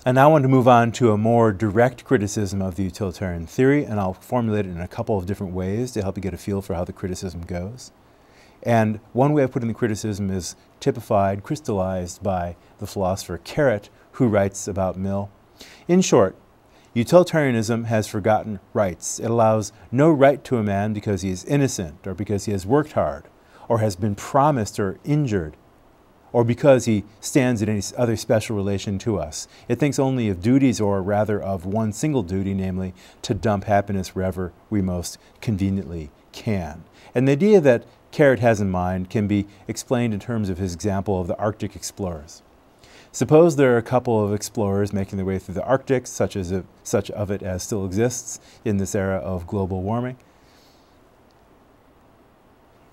And now I want to move on to a more direct criticism of the utilitarian theory, and I'll formulate it in a couple of different ways to help you get a feel for how the criticism goes. And one way of putting the criticism is typified, crystallized by the philosopher Carrot, who writes about Mill. In short, utilitarianism has forgotten rights. It allows no right to a man because he is innocent, or because he has worked hard, or has been promised or injured, or because he stands in any other special relation to us. It thinks only of duties, or rather of one single duty, namely to dump happiness wherever we most conveniently can. And the idea that Carrot has in mind can be explained in terms of his example of the Arctic explorers. Suppose there are a couple of explorers making their way through the Arctic, such of it as still exists in this era of global warming,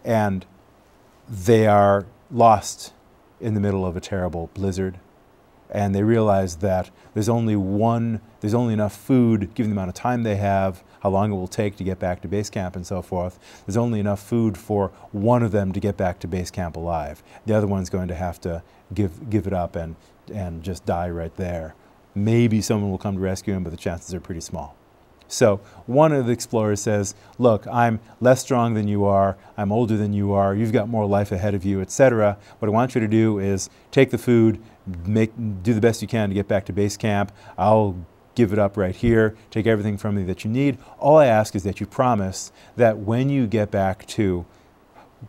and they are lost in the middle of a terrible blizzard, and they realize that there's only enough food, given the amount of time they have, how long it will take to get back to base camp and so forth. There's only enough food for one of them to get back to base camp alive. The other one's going to have to give it up and just die right there. Maybe someone will come to rescue him, but the chances are pretty small. So one of the explorers says, look, I'm less strong than you are, I'm older than you are, you've got more life ahead of you, etc. What I want you to do is take the food, do the best you can to get back to base camp. I'll give it up right here, take everything from me that you need. All I ask is that you promise that when you get back to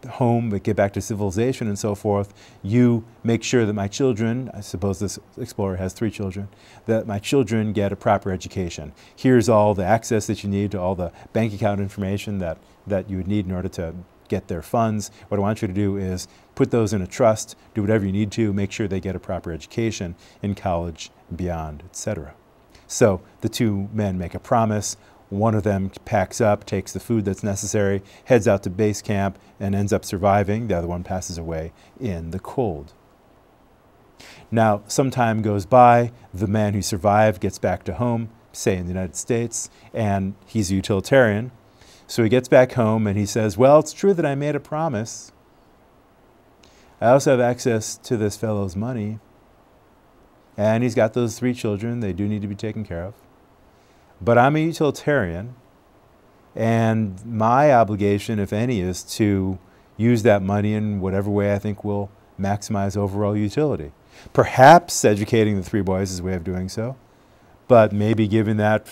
home, but get back to civilization and so forth, you make sure that my children, I suppose this explorer has 3 children, that my children get a proper education. Here's all the access that you need to all the bank account information that you would need in order to get their funds. What I want you to do is put those in a trust, do whatever you need to, make sure they get a proper education in college and beyond, etc. So the 2 men make a promise. One of them packs up, takes the food that's necessary, heads out to base camp, and ends up surviving. The other one passes away in the cold. Now, some time goes by. The man who survived gets back to home, say in the United States, and he's a utilitarian. So he gets back home and he says, well, it's true that I made a promise. I also have access to this fellow's money. And he's got those 3 children. They do need to be taken care of. But I'm a utilitarian, and my obligation, if any, is to use that money in whatever way I think will maximize overall utility. Perhaps educating the 3 boys is a way of doing so, but maybe giving that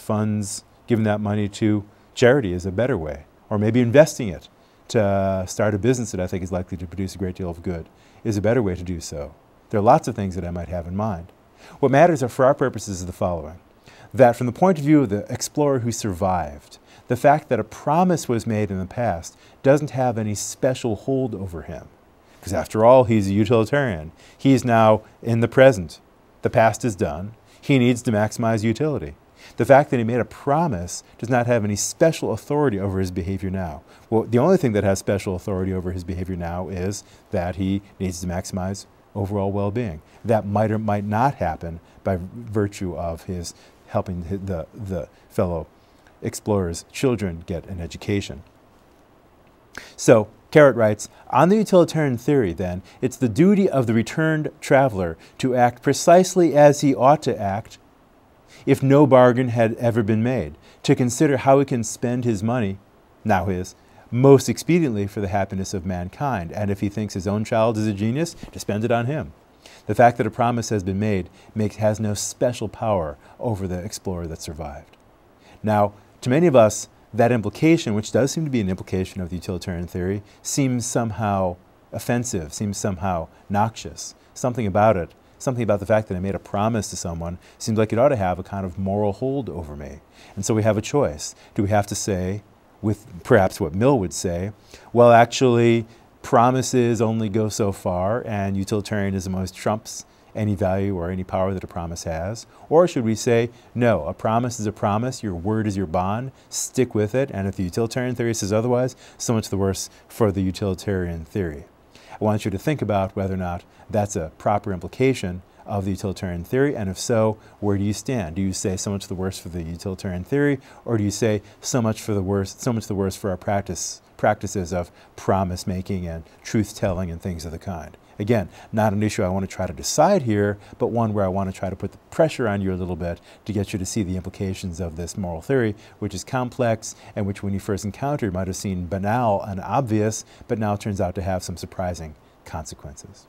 money to charity is a better way, or maybe investing it to start a business that I think is likely to produce a great deal of good is a better way to do so. There are lots of things that I might have in mind. What matters for our purposes is the following: that from the point of view of the explorer who survived, the fact that a promise was made in the past doesn't have any special hold over him. Because after all, he's a utilitarian. He's now in the present. The past is done. He needs to maximize utility. The fact that he made a promise does not have any special authority over his behavior now. Well, the only thing that has special authority over his behavior now is that he needs to maximize overall well-being. That might or might not happen by virtue of his helping the fellow explorer's children get an education. So Carrot writes, on the utilitarian theory, then, it's the duty of the returned traveler to act precisely as he ought to act if no bargain had ever been made, to consider how he can spend his money, now his, most expediently for the happiness of mankind, and if he thinks his own child is a genius, to spend it on him. The fact that a promise has been made has no special power over the explorer that survived. Now, to many of us, that implication, which does seem to be an implication of the utilitarian theory, seems somehow offensive, seems somehow noxious. Something about it, something about the fact that I made a promise to someone seems like it ought to have a kind of moral hold over me. And so we have a choice. Do we have to say, with perhaps what Mill would say, well, actually, promises only go so far, and utilitarianism always trumps any value or any power that a promise has? Or should we say, no, a promise is a promise, your word is your bond, stick with it, and if the utilitarian theory says otherwise, so much the worse for the utilitarian theory. I want you to think about whether or not that's a proper implication of the utilitarian theory, and if so, where do you stand? Do you say so much the worse for the utilitarian theory, or do you say so much the worse for our practices of promise making and truth telling and things of the kind? Again, not an issue I want to try to decide here, but one where I want to try to put the pressure on you a little bit to get you to see the implications of this moral theory, which is complex and which when you first encountered might have seemed banal and obvious, but now turns out to have some surprising consequences.